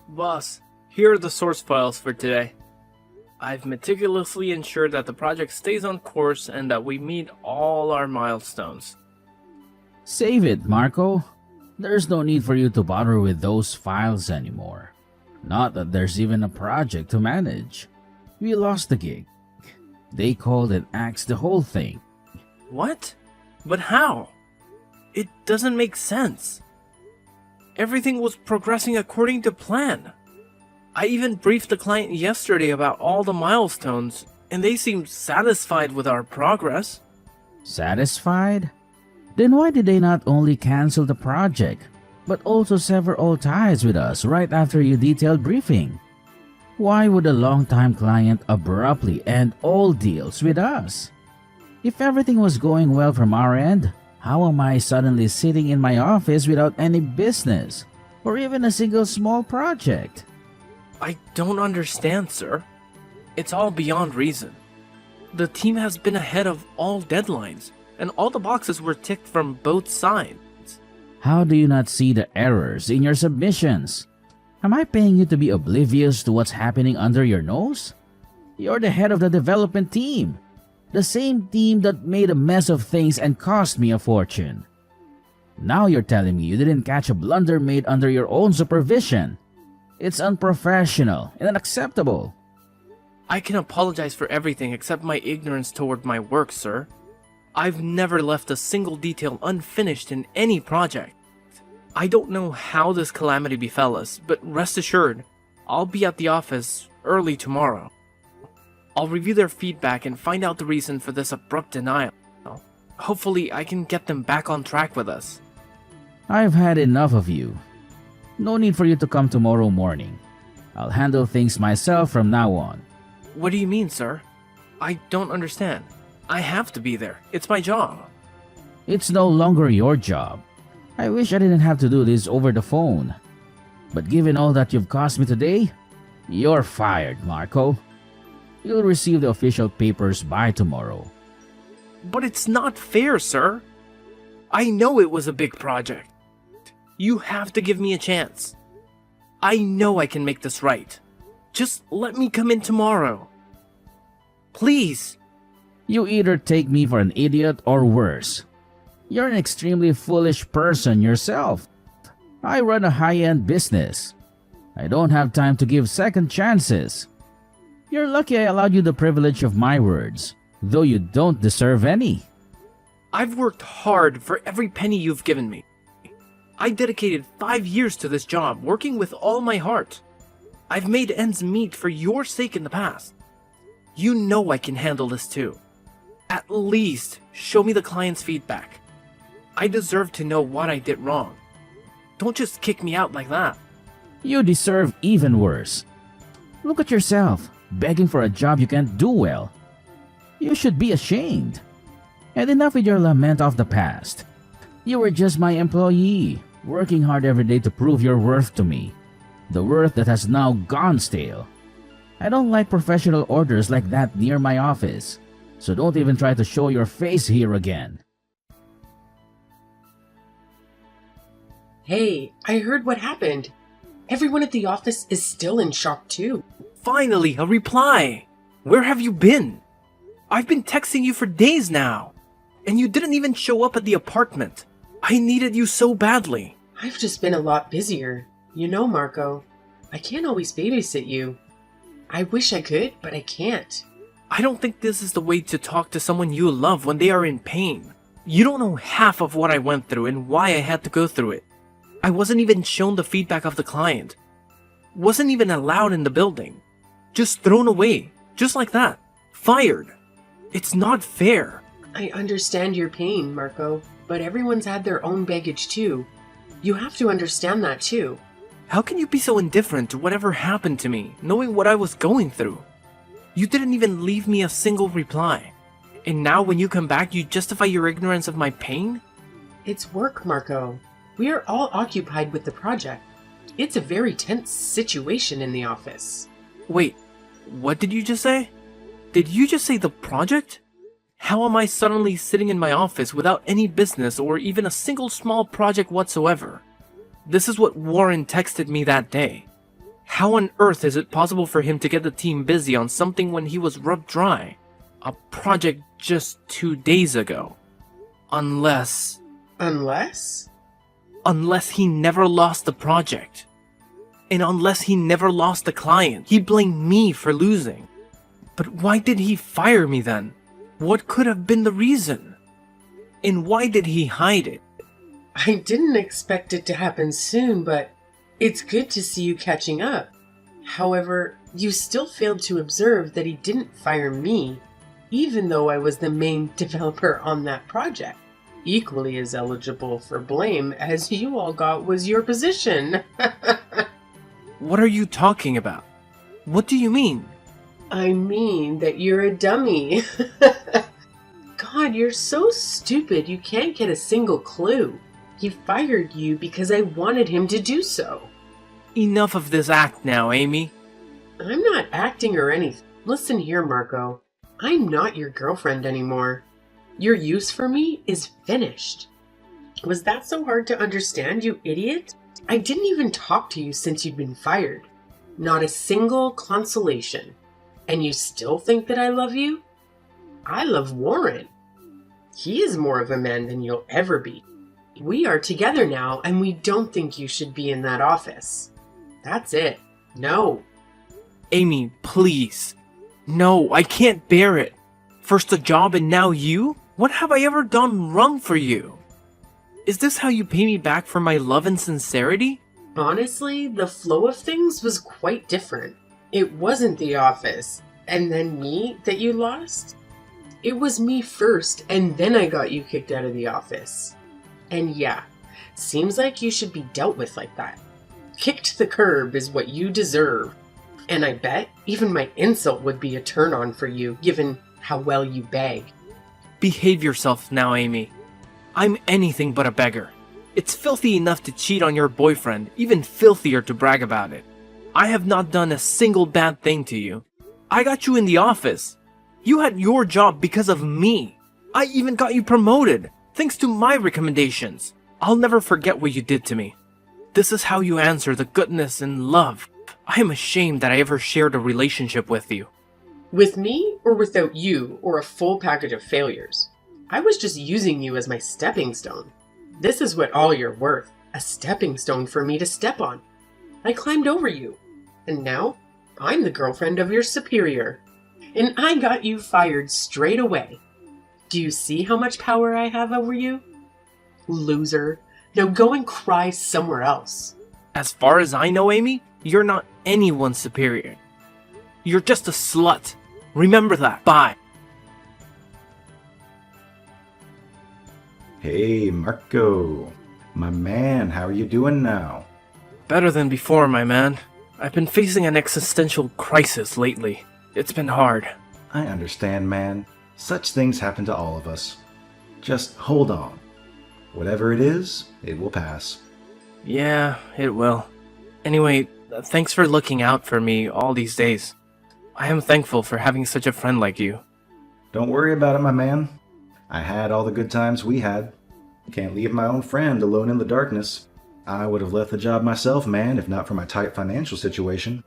Boss, here are the source files for today. I've meticulously ensured that the project stays on course and that we meet all our milestones. Save it, Marco. There's no need for you to bother with those files anymore. Not that there's even a project to manage. We lost the gig. They called and axed the whole thing. What? But how? It doesn't make sense. Everything was progressing according to plan. I even briefed the client yesterday about all the milestones, and they seemed satisfied with our progress. Satisfied? Then why did they not only cancel the project, but also sever all ties with us right after your detailed briefing? Why would a long-time client abruptly end all deals with us? If everything was going well from our end, how am I suddenly sitting in my office without any business, or even a single small project? I don't understand, sir. It's all beyond reason. The team has been ahead of all deadlines, and all the boxes were ticked from both sides. How do you not see the errors in your submissions? Am I paying you to be oblivious to what's happening under your nose? You're the head of the development team. The same team that made a mess of things and cost me a fortune. Now you're telling me you didn't catch a blunder made under your own supervision. It's unprofessional and unacceptable. I can apologize for everything except my ignorance toward my work, sir. I've never left a single detail unfinished in any project. I don't know how this calamity befell us, but rest assured, I'll be at the office early tomorrow. I'll review their feedback and find out the reason for this abrupt denial. Hopefully, I can get them back on track with us. I've had enough of you. No need for you to come tomorrow morning. I'll handle things myself from now on. What do you mean, sir? I don't understand. I have to be there. It's my job. It's no longer your job. I wish I didn't have to do this over the phone. But given all that you've cost me today, you're fired, Marco. You'll receive the official papers by tomorrow. But it's not fair, sir. I know it was a big project. You have to give me a chance. I know I can make this right. Just let me come in tomorrow. Please. You either take me for an idiot or worse. You're an extremely foolish person yourself. I run a high-end business. I don't have time to give second chances. You're lucky I allowed you the privilege of my words, though you don't deserve any. I've worked hard for every penny you've given me. I dedicated 5 years to this job, working with all my heart. I've made ends meet for your sake in the past. You know I can handle this too. At least show me the client's feedback. I deserve to know what I did wrong. Don't just kick me out like that. You deserve even worse. Look at yourself, begging for a job you can't do well. You should be ashamed. And enough with your lament of the past. You were just my employee, working hard every day to prove your worth to me. The worth that has now gone stale. I don't like professional orders like that near my office, so don't even try to show your face here again. Hey, I heard what happened. Everyone at the office is still in shock too. Finally, a reply! Where have you been? I've been texting you for days now, and you didn't even show up at the apartment. I needed you so badly. I've just been a lot busier. You know, Marco, I can't always babysit you. I wish I could, but I can't. I don't think this is the way to talk to someone you love when they are in pain. You don't know half of what I went through and why I had to go through it. I wasn't even shown the feedback of the client. Wasn't even allowed in the building. Just thrown away, just like that. Fired. It's not fair. I understand your pain, Marco, but everyone's had their own baggage too. You have to understand that too. How can you be so indifferent to whatever happened to me, knowing what I was going through? You didn't even leave me a single reply. And now when you come back, you justify your ignorance of my pain? It's work, Marco. We are all occupied with the project. It's a very tense situation in the office. Wait, what did you just say? Did you just say the project? How am I suddenly sitting in my office without any business or even a single small project whatsoever? This is what Warren texted me that day. How on earth is it possible for him to get the team busy on something when he was rubbed dry? A project just 2 days ago. Unless he never lost the project. And unless he never lost the client, he blamed me for losing. But why did he fire me then? What could have been the reason? And why did he hide it? I didn't expect it to happen soon, but it's good to see you catching up. However, you still failed to observe that he didn't fire me, even though I was the main developer on that project. Equally as eligible for blame as you all got was your position. What are you talking about? What do you mean? I mean that you're a dummy. God, you're so stupid you can't get a single clue. He fired you because I wanted him to do so. Enough of this act now, Amy. I'm not acting or anything. Listen here, Marco. I'm not your girlfriend anymore. Your use for me is finished. Was that so hard to understand, you idiot? I didn't even talk to you since you'd been fired. Not a single consolation. And you still think that I love you? I love Warren. He is more of a man than you'll ever be. We are together now, and we don't think you should be in that office. That's it. No. Amy, please. No, I can't bear it. First a job and now you? What have I ever done wrong for you? Is this how you pay me back for my love and sincerity? Honestly, the flow of things was quite different. It wasn't the office, and then me that you lost. It was me first, and then I got you kicked out of the office. And yeah, seems like you should be dealt with like that. Kicked to the curb is what you deserve. And I bet even my insult would be a turn-on for you, given how well you beg. Behave yourself now, Amy. I'm anything but a beggar. It's filthy enough to cheat on your boyfriend, even filthier to brag about it. I have not done a single bad thing to you. I got you in the office. You had your job because of me. I even got you promoted, thanks to my recommendations. I'll never forget what you did to me. This is how you answer the goodness and love. I am ashamed that I ever shared a relationship with you. With me or without you or a full package of failures? I was just using you as my stepping stone. This is what all you're worth, a stepping stone for me to step on. I climbed over you, and now I'm the girlfriend of your superior. And I got you fired straight away. Do you see how much power I have over you? Loser. Now go and cry somewhere else. As far as I know, Amy, you're not anyone's superior. You're just a slut. Remember that. Bye. Hey, Marco. My man, how are you doing now? Better than before, my man. I've been facing an existential crisis lately. It's been hard. I understand, man. Such things happen to all of us. Just hold on. Whatever it is, it will pass. Yeah, it will. Anyway, thanks for looking out for me all these days. I am thankful for having such a friend like you. Don't worry about it, my man. I had all the good times we had. Can't leave my own friend alone in the darkness. I would have left the job myself, man, if not for my tight financial situation.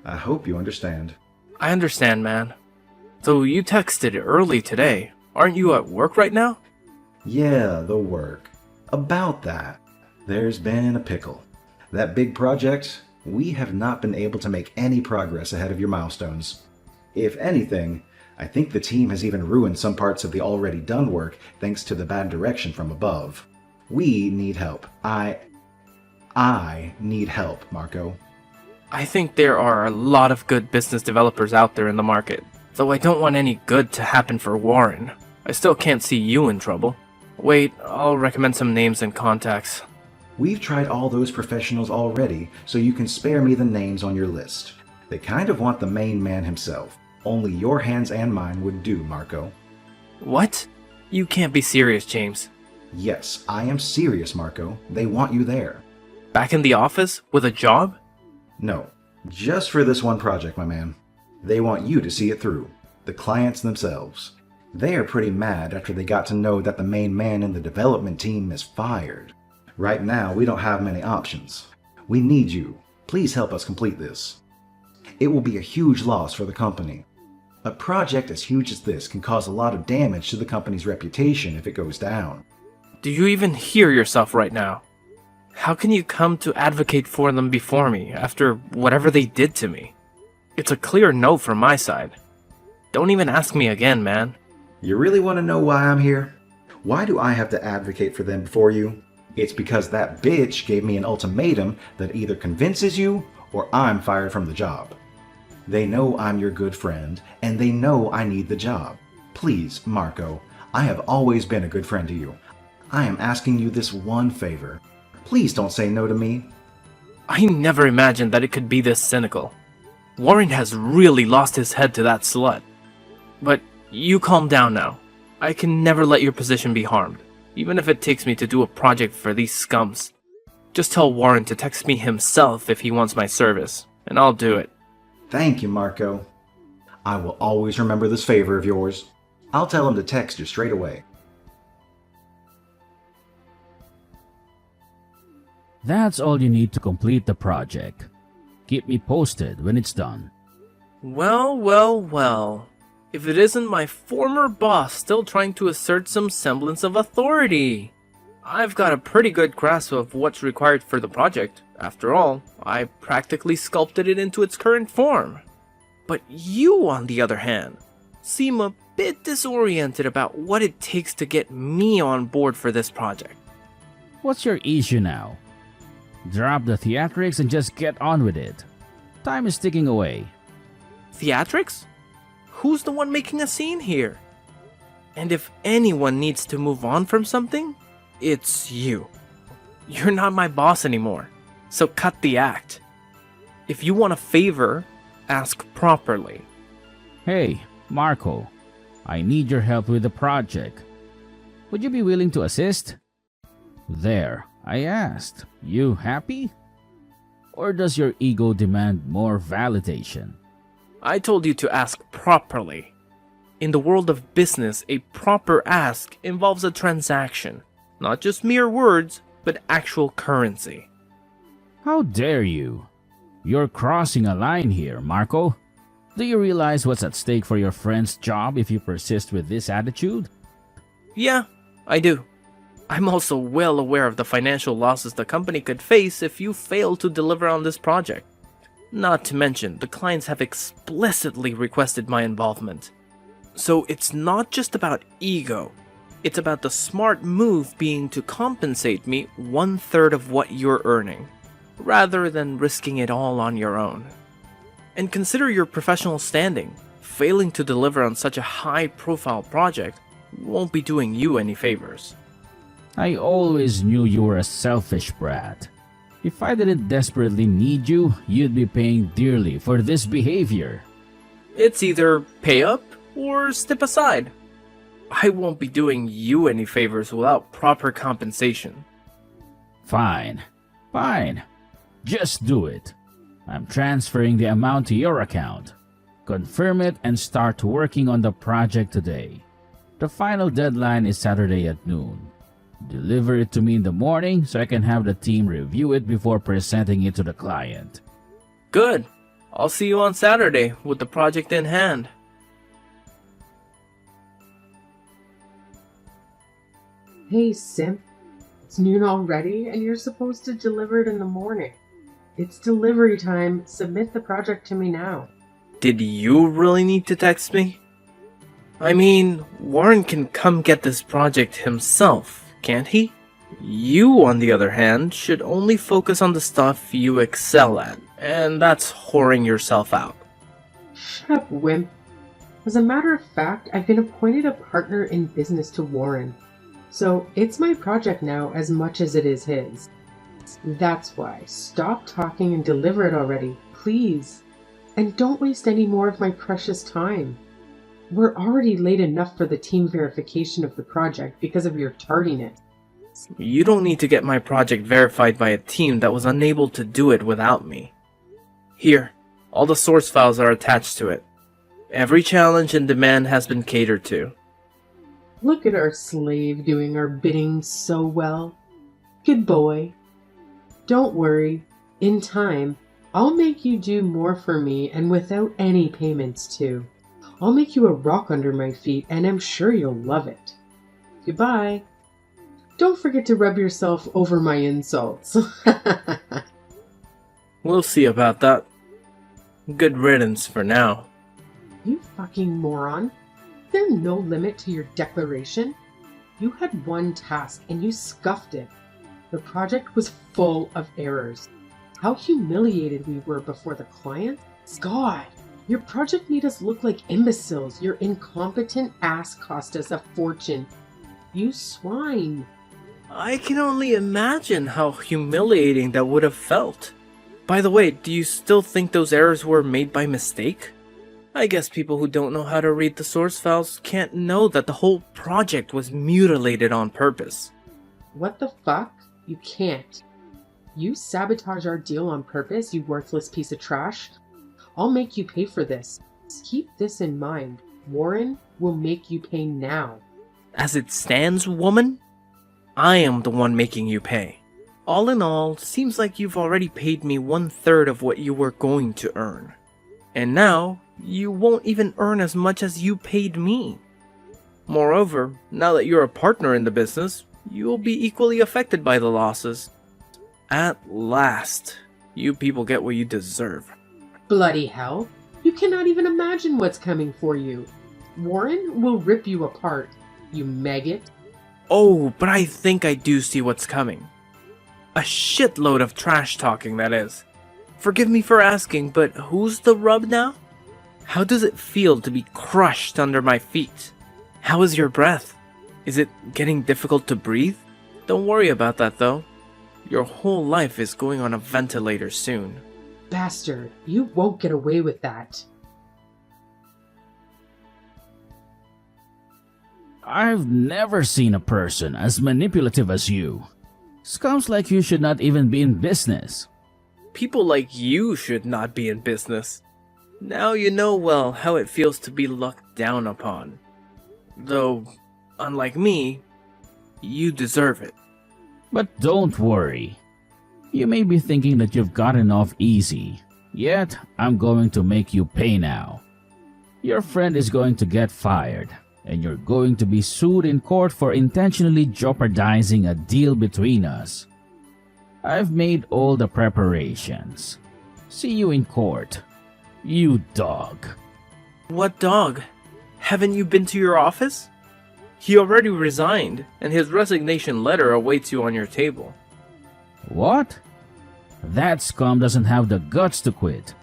I hope you understand. I understand, man. So you texted early today. Aren't you at work right now? Yeah, the work. About that, there's been a pickle. That big project, we have not been able to make any progress ahead of your milestones. If anything, I think the team has even ruined some parts of the already done work thanks to the bad direction from above. We need help. I need help, Marco. I think there are a lot of good business developers out there in the market. Though I don't want any good to happen for Warren. I still can't see you in trouble. Wait, I'll recommend some names and contacts. We've tried all those professionals already, so you can spare me the names on your list. They kind of want the main man himself. Only your hands and mine would do, Marco. What? You can't be serious, James. Yes, I am serious, Marco. They want you there. Back in the office? With a job? No, just for this one project, my man. They want you to see it through. The clients themselves. They are pretty mad after they got to know that the main man in the development team is fired. Right now, we don't have many options. We need you, Please help us complete this. It will be a huge loss for the company. A project as huge as this can cause a lot of damage to the company's reputation if it goes down. Do you even hear yourself right now? How can you come to advocate for them before me after whatever they did to me? It's a clear no from my side. Don't even ask me again, man. You really want to know why I'm here? Why do I have to advocate for them before you? It's because that bitch gave me an ultimatum that either convinces you or I'm fired from the job. They know I'm your good friend, and they know I need the job. Please, Marco, I have always been a good friend to you. I am asking you this one favor. Please don't say no to me. I never imagined that it could be this cynical. Warren has really lost his head to that slut. But you calm down now. I can never let your position be harmed, even if it takes me to do a project for these scums. Just tell Warren to text me himself if he wants my service, and I'll do it. Thank you, Marco. I will always remember this favor of yours. I'll tell him to text you straight away. That's all you need to complete the project. Keep me posted when it's done. Well, well, well. If it isn't my former boss still trying to assert some semblance of authority. I've got a pretty good grasp of what's required for the project. After all, I practically sculpted it into its current form. But you, on the other hand, seem a bit disoriented about what it takes to get me on board for this project. What's your issue now? Drop the theatrics and just get on with it. Time is ticking away. Theatrics? Who's the one making a scene here? And if anyone needs to move on from something, it's you. You're not my boss anymore, so cut the act. If you want a favor, ask properly. Hey, Marco, I need your help with the project. Would you be willing to assist? There, I asked. You happy? Or does your ego demand more validation? I told you to ask properly. In the world of business, a proper ask involves a transaction. Not just mere words, but actual currency. How dare you? You're crossing a line here, Marco. Do you realize what's at stake for your friend's job if you persist with this attitude? Yeah, I do. I'm also well aware of the financial losses the company could face if you fail to deliver on this project. Not to mention, the clients have explicitly requested my involvement. So it's not just about ego. It's about the smart move being to compensate me 1/3 of what you're earning, rather than risking it all on your own. And consider your professional standing. Failing to deliver on such a high-profile project won't be doing you any favors. I always knew you were a selfish brat. If I didn't desperately need you, you'd be paying dearly for this behavior. It's either pay up or step aside. I won't be doing you any favors without proper compensation. Fine. Fine. Just do it. I'm transferring the amount to your account. Confirm it and start working on the project today. The final deadline is Saturday at noon. Deliver it to me in the morning so I can have the team review it before presenting it to the client. Good. I'll see you on Saturday with the project in hand. Hey, Simp. It's noon already, and you're supposed to deliver it in the morning. It's delivery time. Submit the project to me now. Did you really need to text me? I mean, Warren can come get this project himself, can't he? You, on the other hand, should only focus on the stuff you excel at, and that's whoring yourself out. Shut up, wimp. As a matter of fact, I've been appointed a partner in business to Warren. So it's my project now as much as it is his. That's why. Stop talking and deliver it already, please. And don't waste any more of my precious time. We're already late enough for the team verification of the project because of your tardiness. You don't need to get my project verified by a team that was unable to do it without me. Here, all the source files are attached to it. Every challenge and demand has been catered to. Look at our slave doing our bidding so well. Good boy. Don't worry. In time, I'll make you do more for me and without any payments too. I'll make you a rock under my feet and I'm sure you'll love it. Goodbye. Don't forget to rub yourself over my insults. We'll see about that. Good riddance for now. You fucking moron. Is there no limit to your declaration? You had one task and you scuffed it. The project was full of errors. How humiliated we were before the client. God, your project made us look like imbeciles. Your incompetent ass cost us a fortune. You swine. I can only imagine how humiliating that would have felt. By the way, do you still think those errors were made by mistake? I guess people who don't know how to read the source files can't know that the whole project was mutilated on purpose. What the fuck? You can't. You sabotage our deal on purpose, you worthless piece of trash. I'll make you pay for this. Keep this in mind. Warren will make you pay now. As it stands, woman, I am the one making you pay. All in all, seems like you've already paid me 1/3 of what you were going to earn. And now, you won't even earn as much as you paid me. Moreover, now that you're a partner in the business, you'll be equally affected by the losses. At last, you people get what you deserve. Bloody hell. You cannot even imagine what's coming for you. Warren will rip you apart, you maggot. Oh, but I think I do see what's coming. A shitload of trash talking, that is. Forgive me for asking, but who's the rub now? How does it feel to be crushed under my feet? How is your breath? Is it getting difficult to breathe? Don't worry about that though. Your whole life is going on a ventilator soon. Bastard, you won't get away with that. I've never seen a person as manipulative as you. Scums like you should not even be in business. People like you should not be in business. Now you know well how it feels to be looked down upon. Though, unlike me, you deserve it. But don't worry. You may be thinking that you've gotten off easy, yet I'm going to make you pay now. Your friend is going to get fired, and you're going to be sued in court for intentionally jeopardizing a deal between us. I've made all the preparations. See you in court, you dog. What dog? Haven't you been to your office? He already resigned, and his resignation letter awaits you on your table. What? That scum doesn't have the guts to quit,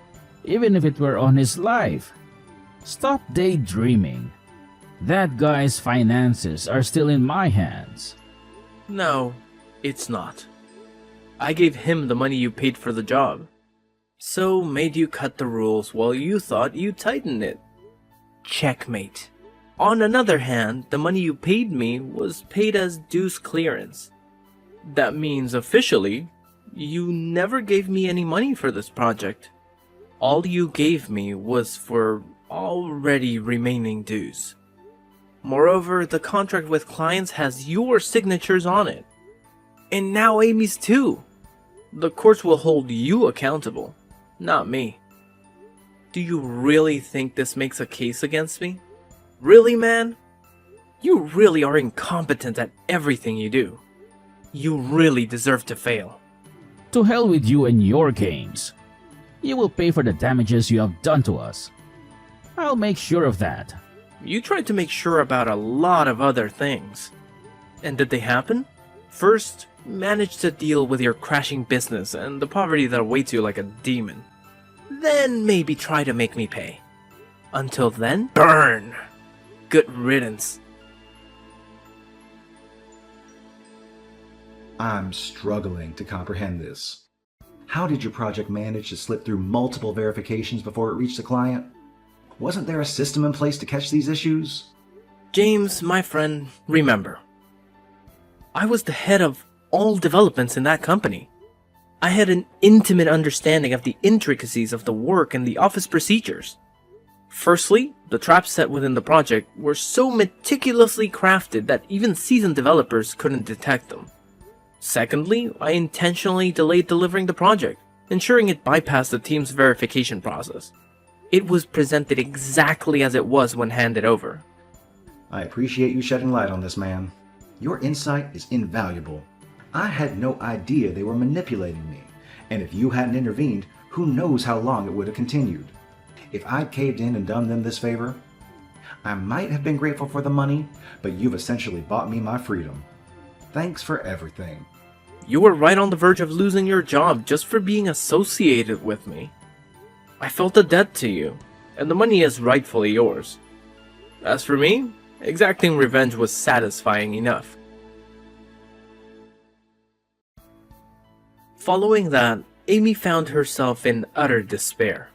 even if it were on his life. Stop daydreaming. That guy's finances are still in my hands. No, it's not. I gave him the money you paid for the job. So made you cut the rules while you thought you'd tighten it. Checkmate. On another hand, the money you paid me was paid as dues clearance. That means officially, you never gave me any money for this project. All you gave me was for already remaining dues. Moreover, the contract with clients has your signatures on it. And now Amy's too. The courts will hold you accountable, not me. Do you really think this makes a case against me? Really, man? You really are incompetent at everything you do. You really deserve to fail. To hell with you and your games. You will pay for the damages you have done to us. I'll make sure of that. You tried to make sure about a lot of other things. And did they happen? First, manage to deal with your crashing business and the poverty that awaits you like a demon. Then maybe try to make me pay. Until then, burn! Good riddance. I'm struggling to comprehend this. How did your project manage to slip through multiple verifications before it reached the client? Wasn't there a system in place to catch these issues? James, my friend, remember. I was the head of all developments in that company. I had an intimate understanding of the intricacies of the work and the office procedures. Firstly, the traps set within the project were so meticulously crafted that even seasoned developers couldn't detect them. Secondly, I intentionally delayed delivering the project, ensuring it bypassed the team's verification process. It was presented exactly as it was when handed over. I appreciate you shedding light on this, man. Your insight is invaluable. I had no idea they were manipulating me, and if you hadn't intervened, who knows how long it would have continued. If I'd caved in and done them this favor, I might have been grateful for the money, but you've essentially bought me my freedom. Thanks for everything. You were right on the verge of losing your job just for being associated with me. I felt a debt to you, and the money is rightfully yours. As for me, exacting revenge was satisfying enough. Following that, Amy found herself in utter despair.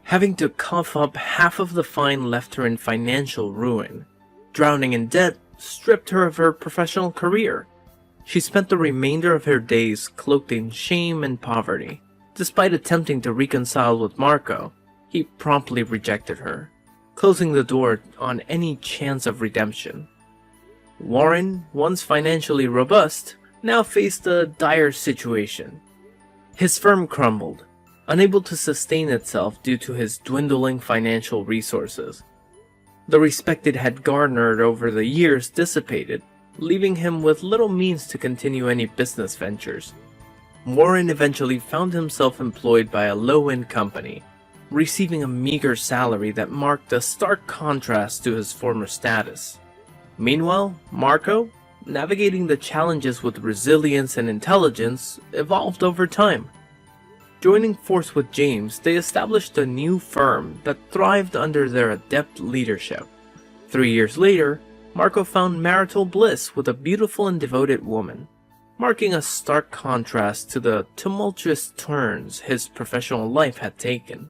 Having to cough up half of the fine left her in financial ruin. Drowning in debt stripped her of her professional career. She spent the remainder of her days cloaked in shame and poverty. Despite attempting to reconcile with Marco, he promptly rejected her, closing the door on any chance of redemption. Warren, once financially robust, now faced a dire situation. His firm crumbled, unable to sustain itself due to his dwindling financial resources. The respect it had garnered over the years dissipated, leaving him with little means to continue any business ventures. Warren eventually found himself employed by a low-end company, receiving a meager salary that marked a stark contrast to his former status. Meanwhile, Marco, navigating the challenges with resilience and intelligence, evolved over time. Joining force with James, they established a new firm that thrived under their adept leadership. 3 years later, Marco found marital bliss with a beautiful and devoted woman, marking a stark contrast to the tumultuous turns his professional life had taken.